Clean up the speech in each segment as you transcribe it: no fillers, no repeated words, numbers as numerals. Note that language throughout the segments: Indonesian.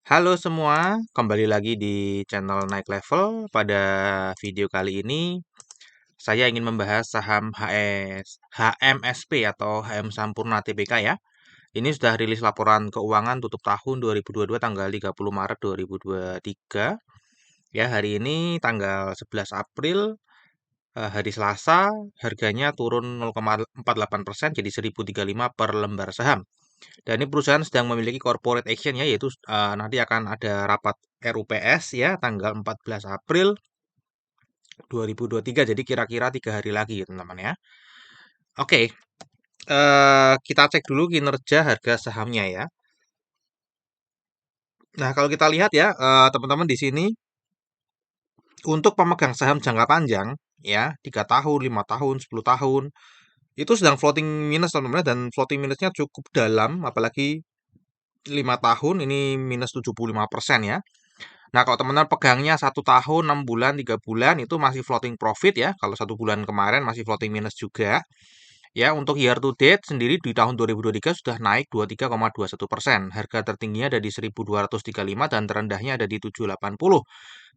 Halo semua, kembali lagi di channel Naik Level. Pada video kali ini, saya ingin membahas saham HMSP atau HM Sampurna Tbk ya. Ini sudah rilis laporan keuangan tutup tahun 2022 tanggal 30 Maret 2023. Ya, hari ini tanggal 11 April, hari Selasa, harganya turun 0,48% jadi 1035 per lembar saham. Dan ini perusahaan sedang memiliki corporate action ya, yaitu nanti akan ada rapat RUPS ya tanggal 14 April 2023. Jadi kira-kira 3 hari lagi ya teman-teman ya. Oke, kita cek dulu kinerja harga sahamnya ya. Nah kalau kita lihat ya teman-teman di sini untuk pemegang saham jangka panjang ya 3 tahun, 5 tahun, 10 tahun itu sedang floating minus teman-teman dan floating minusnya cukup dalam, apalagi 5 tahun ini minus 75% ya. Nah, kalau teman-teman pegangnya 1 tahun, 6 bulan, 3 bulan itu masih floating profit ya. Kalau 1 bulan kemarin masih floating minus juga. Ya, untuk year to date sendiri di tahun 2023 sudah naik 23,21%. Harga tertingginya ada di 1.235 dan terendahnya ada di 780.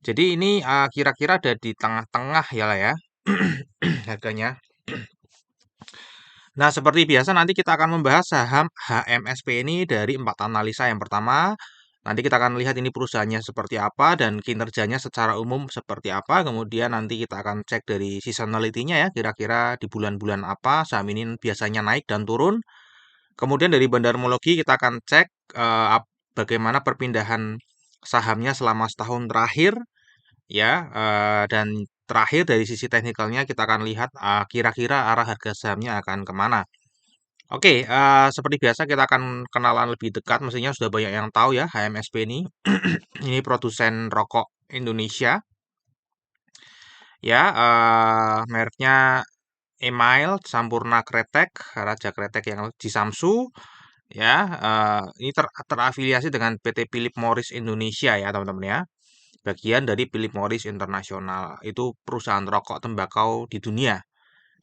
Jadi ini kira-kira ada di tengah-tengah ya lah ya harganya. Nah, seperti biasa nanti kita akan membahas saham HMSP ini dari 4 analisa. Yang pertama, nanti kita akan lihat ini perusahaannya seperti apa dan kinerjanya secara umum seperti apa. Kemudian nanti kita akan cek dari seasonality-nya ya, kira-kira di bulan-bulan apa saham ini biasanya naik dan turun. Kemudian dari bandarmologi kita akan cek bagaimana perpindahan sahamnya selama setahun terakhir ya, dan terakhir dari sisi teknikalnya kita akan lihat kira-kira arah harga sahamnya akan kemana. Oke, seperti biasa kita akan kenalan lebih dekat, mestinya sudah banyak yang tahu ya HMSP ini. Ini produsen rokok Indonesia, ya, mereknya Email, Sampurna Kretek, Raja Kretek yang di Samsu, ya. Ini terafiliasi dengan PT Philip Morris Indonesia ya teman-teman ya. Bagian dari Philip Morris International, itu perusahaan rokok tembakau di dunia,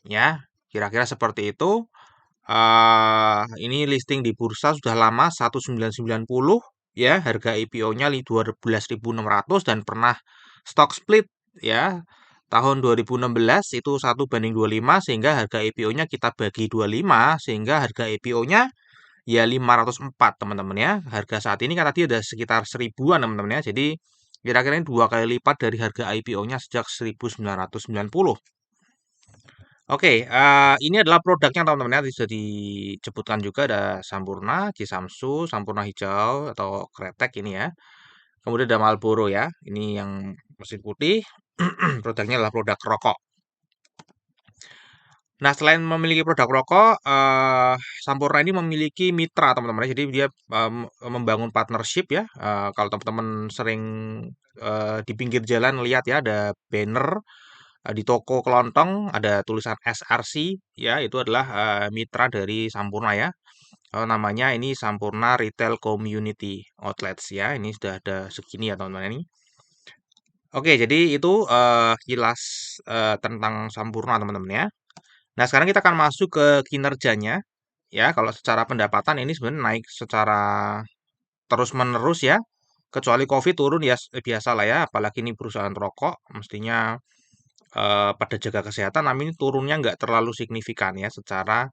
ya. Kira-kira seperti itu. Ini listing di bursa sudah lama 1990 ya, harga IPO-nya 12.600 dan pernah stock split ya. Tahun 2016 itu 1:25 sehingga harga IPO-nya kita bagi 25 sehingga harga IPO-nya ya 504 teman-teman ya. Harga saat ini kan tadi ada sekitar 1000-an teman-teman ya. Jadi kira-kira ini 2 kali lipat dari harga IPO-nya sejak 1990. Oke, ini adalah produknya teman-teman ya, tadi sudah disebutkan juga ada Sampurna, Cisamsu, Sampurna hijau atau Kretek ini ya. Kemudian ada Marlboro ya, ini yang mesin putih. Produknya adalah produk rokok. Nah, selain memiliki produk rokok, Sampurna ini memiliki mitra teman-teman ya. Jadi dia membangun partnership ya. Kalau teman-teman sering di pinggir jalan lihat ya ada banner di toko kelontong ada tulisan SRC ya, itu adalah mitra dari Sampurna ya. Namanya ini Sampurna Retail Community Outlets ya. Ini sudah ada segini ya teman-teman ini. Oke, jadi itu kilas tentang Sampurna teman-teman ya. Nah, sekarang kita akan masuk ke kinerjanya ya. Kalau secara pendapatan ini sebenarnya naik secara terus-menerus ya. Kecuali COVID turun ya biasa lah ya. Apalagi ini perusahaan rokok, mestinya pada jaga kesehatan, namun ini turunnya nggak terlalu signifikan ya secara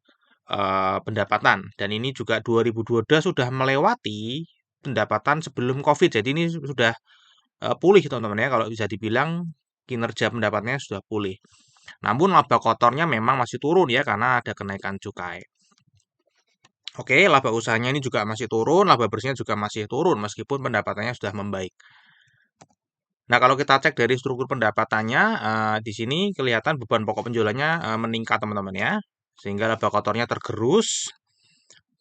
pendapatan. Dan ini juga 2022 sudah melewati pendapatan sebelum COVID. Jadi ini sudah pulih teman-teman ya. Kalau bisa dibilang kinerja pendapatannya sudah pulih. Namun laba kotornya memang masih turun ya karena ada kenaikan cukai. Oke, laba usahanya ini juga masih turun, laba bersihnya juga masih turun meskipun pendapatannya sudah membaik. Nah, kalau kita cek dari struktur pendapatannya, di sini kelihatan beban pokok penjualannya meningkat teman-teman ya, sehingga laba kotornya tergerus.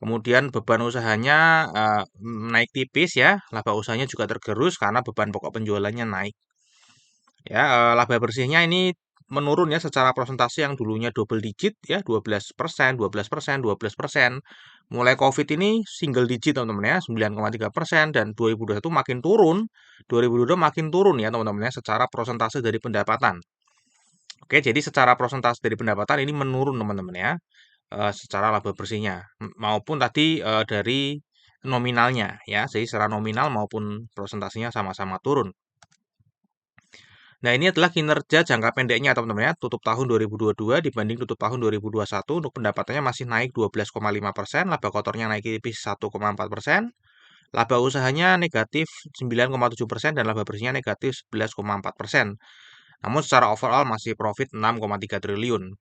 Kemudian beban usahanya naik tipis ya, laba usahanya juga tergerus karena beban pokok penjualannya naik. Ya, laba bersihnya ini menurun ya secara persentase yang dulunya double digit ya 12%, 12%, 12%. Mulai COVID ini single digit teman-teman ya 9,3% dan 2021 makin turun, 2022 makin turun ya teman-teman ya secara persentase dari pendapatan. Oke, jadi secara persentase dari pendapatan ini menurun teman-teman ya secara laba bersihnya maupun tadi dari nominalnya ya. Jadi secara nominal maupun prosentasenya sama-sama turun. Nah, ini adalah kinerja jangka pendeknya teman-teman ya, tutup tahun 2022 dibanding tutup tahun 2021 untuk pendapatannya masih naik 12,5%, laba kotornya naik tipis 1,4%, laba usahanya negatif 9,7% dan laba bersihnya negatif 11,4%. Namun secara overall masih profit 6,3 triliun.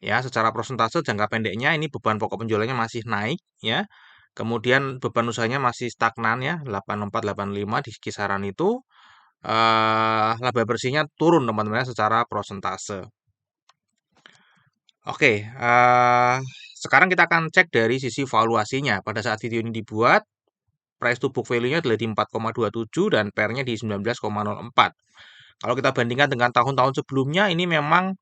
Ya, secara persentase jangka pendeknya ini beban pokok penjualannya masih naik ya. Kemudian beban usahanya masih stagnan ya, 84 85 di kisaran itu. Laba bersihnya turun teman-teman ya, secara persentase. Oke, sekarang kita akan cek dari sisi valuasinya. Pada saat video ini dibuat, price to book value-nya adalah di 4,27 dan PER-nya di 19,04. Kalau kita bandingkan dengan tahun-tahun sebelumnya, ini memang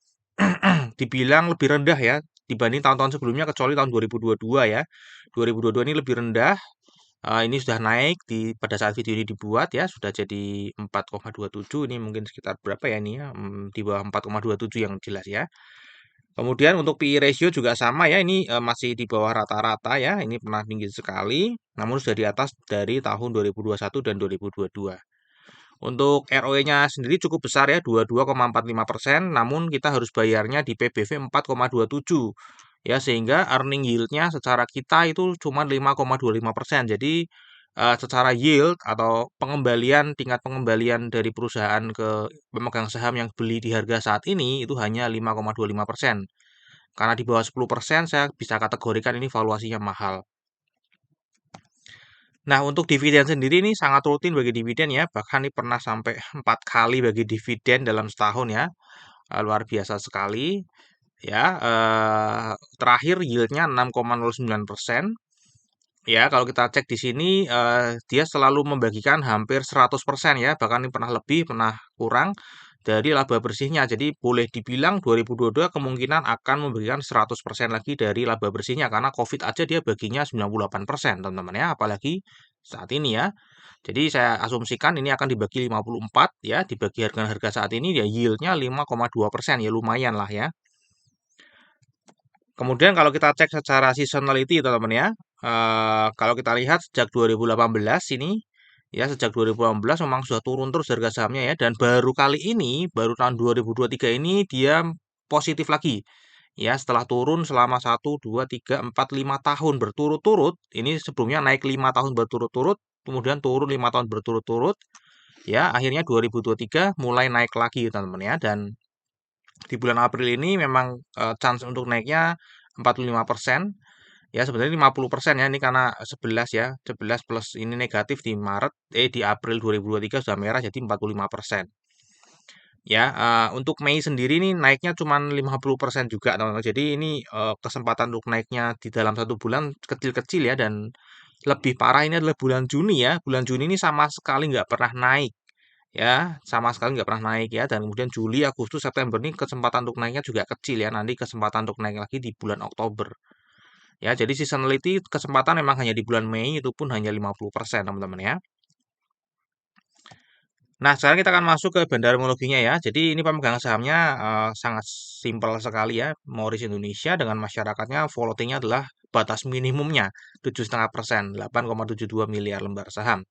dibilang lebih rendah ya dibanding tahun-tahun sebelumnya, kecuali tahun 2022 ya. 2022 ini lebih rendah. Ini sudah naik pada saat video ini dibuat ya, sudah jadi 4,27. Ini mungkin sekitar berapa ya ini ya? Di bawah 4,27 yang jelas ya. Kemudian untuk PE ratio juga sama ya, ini masih di bawah rata-rata ya. Ini pernah tinggi sekali, namun sudah di atas dari tahun 2021 dan 2022. Untuk ROE-nya sendiri cukup besar ya, 22,45%, namun kita harus bayarnya di PBV 4,27 ya, sehingga earning yield-nya secara kita itu cuma 5,25%. Jadi secara yield atau tingkat pengembalian dari perusahaan ke pemegang saham yang beli di harga saat ini itu hanya 5,25%. Karena di bawah 10%, saya bisa kategorikan ini valuasinya mahal. Nah, untuk dividen sendiri ini sangat rutin bagi dividen ya, bahkan ini pernah sampai 4 kali bagi dividen dalam setahun ya. Luar biasa sekali ya. Terakhir yieldnya 6,09%. Ya, kalau kita cek di sini dia selalu membagikan hampir 100% ya, bahkan ini pernah lebih, pernah kurang dari laba bersihnya. Jadi boleh dibilang 2022 kemungkinan akan memberikan 100% lagi dari laba bersihnya, karena COVID aja dia baginya 98% teman-teman ya, apalagi saat ini ya. Jadi saya asumsikan ini akan dibagi 54 ya, dibagi harga-harga saat ini ya, yieldnya 5,2% ya, lumayan lah ya. Kemudian kalau kita cek secara seasonality teman-teman ya, kalau kita lihat sejak 2018 ini, ya sejak 2018 memang sudah turun terus harga sahamnya ya, dan baru kali ini, baru tahun 2023 ini dia positif lagi. Ya, setelah turun selama 1, 2, 3, 4, 5 tahun berturut-turut, ini sebelumnya naik 5 tahun berturut-turut, kemudian turun 5 tahun berturut-turut, ya akhirnya 2023 mulai naik lagi teman-teman ya, dan di bulan April ini memang chance untuk naiknya 45%. Ya sebenarnya 50% ya, ini karena 11 ya, 11 plus ini negatif di April 2023 sudah merah jadi 45%. Ya, untuk Mei sendiri nih naiknya cuma 50% juga teman-teman. Jadi ini kesempatan untuk naiknya di dalam 1 bulan kecil-kecil ya, dan lebih parah ini adalah bulan Juni ya. Bulan Juni ini sama sekali nggak pernah naik ya, sama sekali nggak pernah naik ya, dan kemudian Juli, Agustus, September ini kesempatan untuk naiknya juga kecil ya, nanti kesempatan untuk naik lagi di bulan Oktober ya. Jadi seasonality kesempatan memang hanya di bulan Mei, itu pun hanya 50% teman-teman ya. Nah, sekarang kita akan masuk ke bandarmologinya ya. Jadi ini pemegang sahamnya sangat simpel sekali ya, Morris Indonesia, dengan masyarakatnya floatingnya adalah batas minimumnya 7,5%, 8,72 miliar lembar saham.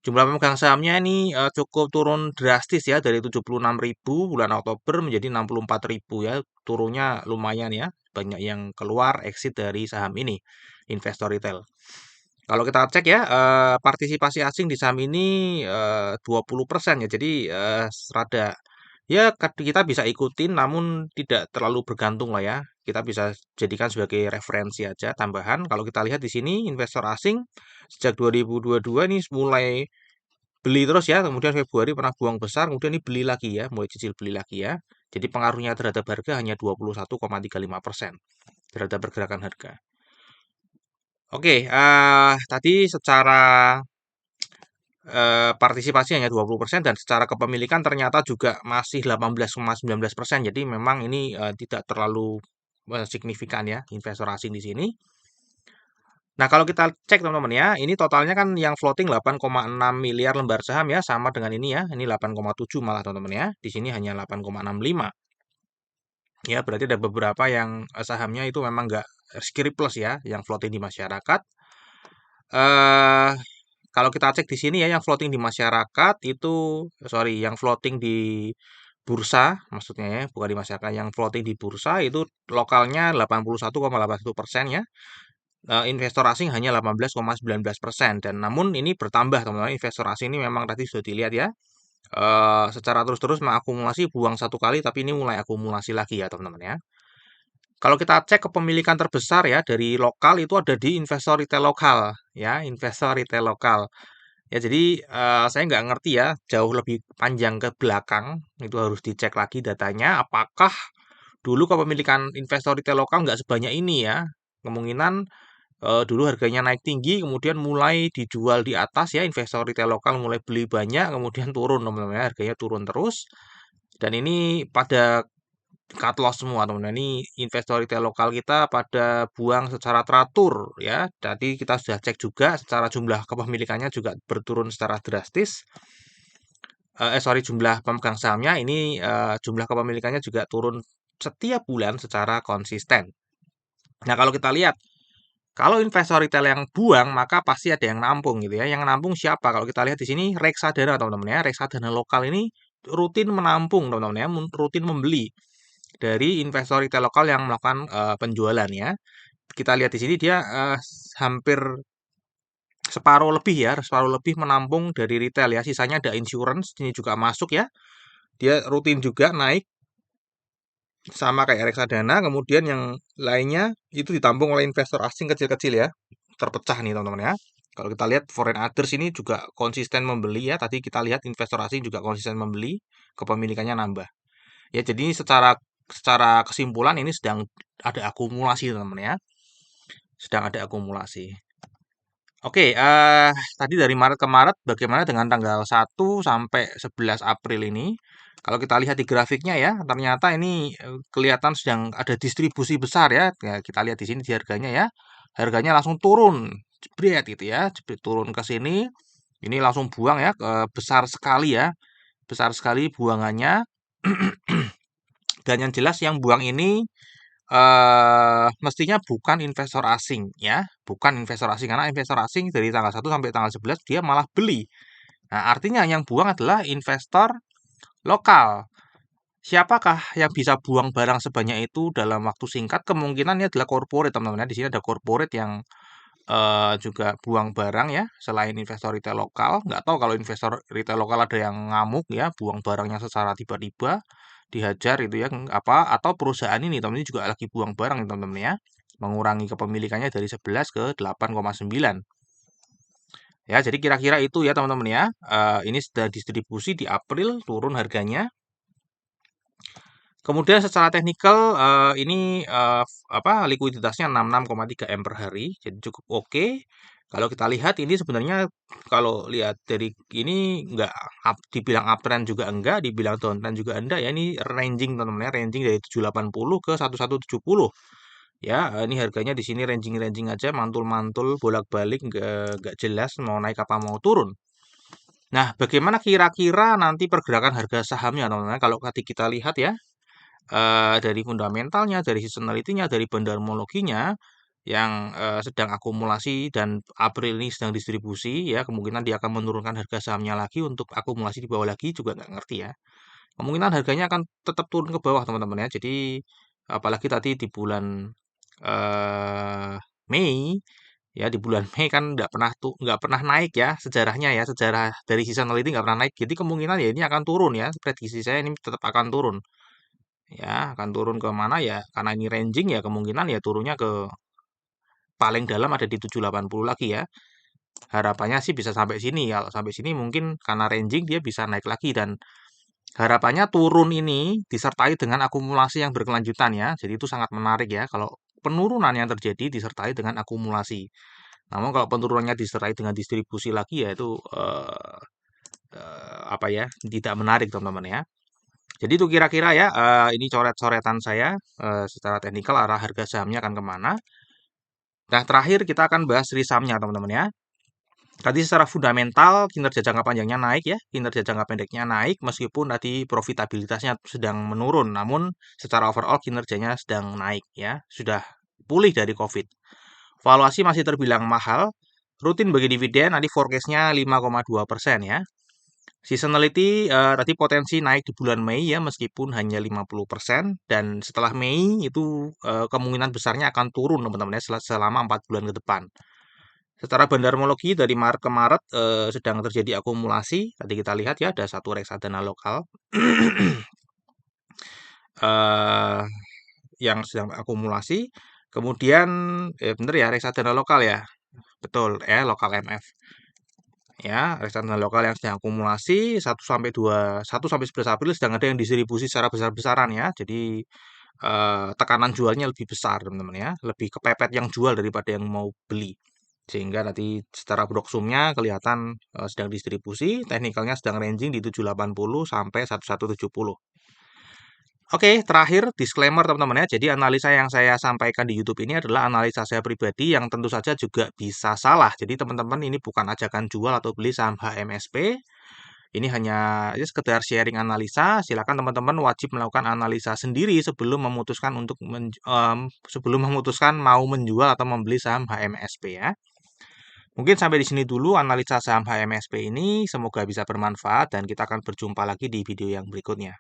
Jumlah pemegang sahamnya ini cukup turun drastis ya, dari 76.000 bulan Oktober menjadi 64.000 ya. Turunnya lumayan ya. Banyak yang keluar exit dari saham ini, investor retail. Kalau kita cek ya, partisipasi asing di saham ini 20% ya. Jadi rada ya, kita bisa ikutin namun tidak terlalu bergantung lah ya. Kita bisa jadikan sebagai referensi aja tambahan. Kalau kita lihat di sini investor asing sejak 2022 ini mulai beli terus ya, kemudian Februari pernah buang besar, kemudian ini beli lagi ya, mulai cicil beli lagi ya. Jadi pengaruhnya terhadap harga hanya 21,35% terhadap pergerakan harga. Oke, tadi secara partisipasi hanya 20% dan secara kepemilikan ternyata juga masih 18,19%. Jadi memang ini tidak terlalu signifikan ya investor asing di sini. Nah, kalau kita cek teman-teman ya, ini totalnya kan yang floating 8,6 miliar lembar saham ya, sama dengan ini ya. Ini 8,7 malah teman-teman ya. Di sini hanya 8,65. Ya, berarti ada beberapa yang sahamnya itu memang nggak scriptless ya, yang floating di masyarakat. eh kalau kita cek di sini ya, yang floating di masyarakat itu, sorry, yang floating di bursa, maksudnya ya, bukan di masyarakat, yang floating di bursa itu lokalnya 81,81% ya. Investor asing hanya 18,19%. Dan namun ini bertambah teman-teman, investor asing ini memang tadi sudah dilihat ya, secara terus-terus mengakumulasi, buang satu kali, tapi ini mulai akumulasi lagi ya teman-teman ya. Kalau kita cek kepemilikan terbesar ya dari lokal itu ada di investor retail lokal ya, investor retail lokal. Ya jadi saya nggak ngerti ya, jauh lebih panjang ke belakang itu harus dicek lagi datanya. Apakah dulu kepemilikan investor retail lokal nggak sebanyak ini ya? Kemungkinan dulu harganya naik tinggi, kemudian mulai dijual di atas ya, investor retail lokal mulai beli banyak, kemudian turun teman-teman ya, harganya turun terus. Dan ini pada cut loss semua teman-teman. Ini investor retail lokal kita pada buang secara teratur ya. Jadi kita sudah cek juga secara jumlah kepemilikannya juga berturun secara drastis. Sorry, jumlah pemegang sahamnya ini jumlah kepemilikannya juga turun setiap bulan secara konsisten. Nah, kalau kita lihat, kalau investor retail yang buang, maka pasti ada yang nampung gitu ya. Yang nampung siapa? Kalau kita lihat di sini reksadana teman-teman ya. Reksadana lokal ini rutin menampung teman-teman ya, rutin membeli dari investor retail lokal yang melakukan penjualan ya. Kita lihat di sini dia hampir separuh lebih menampung dari retail ya. Sisanya ada insurance, ini juga masuk ya. Dia rutin juga naik sama kayak reksadana. Kemudian yang lainnya itu ditampung oleh investor asing kecil-kecil ya. Terpecah nih teman-teman ya. Kalau kita lihat foreign others ini juga konsisten membeli ya. Tadi kita lihat investor asing juga konsisten membeli, kepemilikannya nambah. Ya, jadi ini secara secara kesimpulan ini sedang ada akumulasi teman-teman ya. Sedang ada akumulasi. Oke, tadi dari Maret ke Maret bagaimana dengan tanggal 1 sampai 11 April ini? Kalau kita lihat di grafiknya ya, ternyata ini kelihatan sedang ada distribusi besar ya. Ya, kita lihat di sini di harganya ya. Harganya langsung turun, jebret gitu ya, jebret turun ke sini. Ini langsung buang ya, besar sekali ya. Besar sekali buangannya. Dan yang jelas yang buang ini mestinya bukan investor asing ya, bukan investor asing karena investor asing dari tanggal 1 sampai tanggal 11 dia malah beli. Nah, artinya yang buang adalah investor lokal. Siapakah yang bisa buang barang sebanyak itu dalam waktu singkat? Kemungkinan ini adalah corporate, teman-teman ya. Di sini ada corporate yang juga buang barang ya, selain investor retail lokal. Nggak tahu kalau investor retail lokal ada yang ngamuk ya, buang barangnya secara tiba-tiba, dihajar itu ya, apa, atau perusahaan ini teman-teman juga lagi buang barang nih teman-teman ya, mengurangi kepemilikannya dari 11 ke 8,9. Ya, jadi kira-kira itu ya teman-teman ya. Ini sudah distribusi di April, turun harganya. Kemudian secara teknikal ini apa likuiditasnya 66,3 M per hari, jadi cukup oke. Kalau kita lihat ini sebenarnya kalau lihat dari ini nggak dibilang uptrend juga enggak, dibilang downtrend juga enggak ya. Ini ranging teman-teman ya, ranging dari 780 ke 1170. Ya, ini harganya di sini ranging-ranging aja, mantul-mantul, bolak-balik, nggak jelas mau naik apa mau turun. Nah, bagaimana kira-kira nanti pergerakan harga sahamnya teman-teman? Kalau tadi kita lihat ya, dari fundamentalnya, dari seasonality-nya, dari bandarmologinya yang sedang akumulasi dan April ini sedang distribusi ya, kemungkinan dia akan menurunkan harga sahamnya lagi untuk akumulasi di bawah lagi juga nggak ngerti ya. Kemungkinan harganya akan tetap turun ke bawah teman-teman ya. Jadi apalagi tadi di bulan Mei ya, di bulan Mei kan nggak pernah naik ya sejarahnya ya, sejarah dari seasonality nggak pernah naik. Jadi kemungkinan ya ini akan turun ya. Prediksi saya ini tetap akan turun. Ya, akan turun ke mana ya? Karena ini ranging ya kemungkinan ya turunnya ke paling dalam ada di 780 lagi ya. Harapannya sih bisa sampai sini. Kalau sampai sini mungkin karena ranging dia bisa naik lagi dan harapannya turun ini disertai dengan akumulasi yang berkelanjutan ya. Jadi itu sangat menarik ya kalau penurunan yang terjadi disertai dengan akumulasi. Namun kalau penurunannya disertai dengan distribusi lagi ya itu apa ya? Tidak menarik teman-teman ya. Jadi itu kira-kira ya, ini coret-coretan saya secara teknikal arah harga sahamnya akan kemana. Nah, terakhir kita akan bahas risamnya teman-teman ya. Tadi secara fundamental kinerja jangka panjangnya naik ya, kinerja jangka pendeknya naik meskipun tadi profitabilitasnya sedang menurun, namun secara overall kinerjanya sedang naik ya, sudah pulih dari COVID. Valuasi masih terbilang mahal, rutin bagi dividen, nanti forecast-nya 5,2% ya. Seasonality tadi potensi naik di bulan Mei ya meskipun hanya 50 persen, dan setelah Mei itu kemungkinan besarnya akan turun teman-teman ya selama 4 bulan ke depan. Secara bandarmologi dari Maret ke Maret sedang terjadi akumulasi. Tadi kita lihat ya ada satu reksadana lokal eh, yang sedang akumulasi. Kemudian bener ya reksadana lokal ya. Betul ya, lokal MF. Ya, reksadana lokal yang sedang akumulasi 1 sampai 11 April sedang ada yang distribusi secara besar-besaran ya. Jadi tekanan jualnya lebih besar teman-teman ya, lebih kepepet yang jual daripada yang mau beli. Sehingga nanti secara broksumnya kelihatan sedang distribusi, teknikalnya sedang ranging di 780 sampai 1170. Oke, terakhir disclaimer teman-teman ya. Jadi analisa yang saya sampaikan di YouTube ini adalah analisa saya pribadi yang tentu saja juga bisa salah. Jadi teman-teman ini bukan ajakan jual atau beli saham HMSP. Ini hanya ya, sekedar sharing analisa. Silakan teman-teman wajib melakukan analisa sendiri sebelum memutuskan mau menjual atau membeli saham HMSP ya. Mungkin sampai di sini dulu analisa saham HMSP ini. Semoga bisa bermanfaat dan kita akan berjumpa lagi di video yang berikutnya.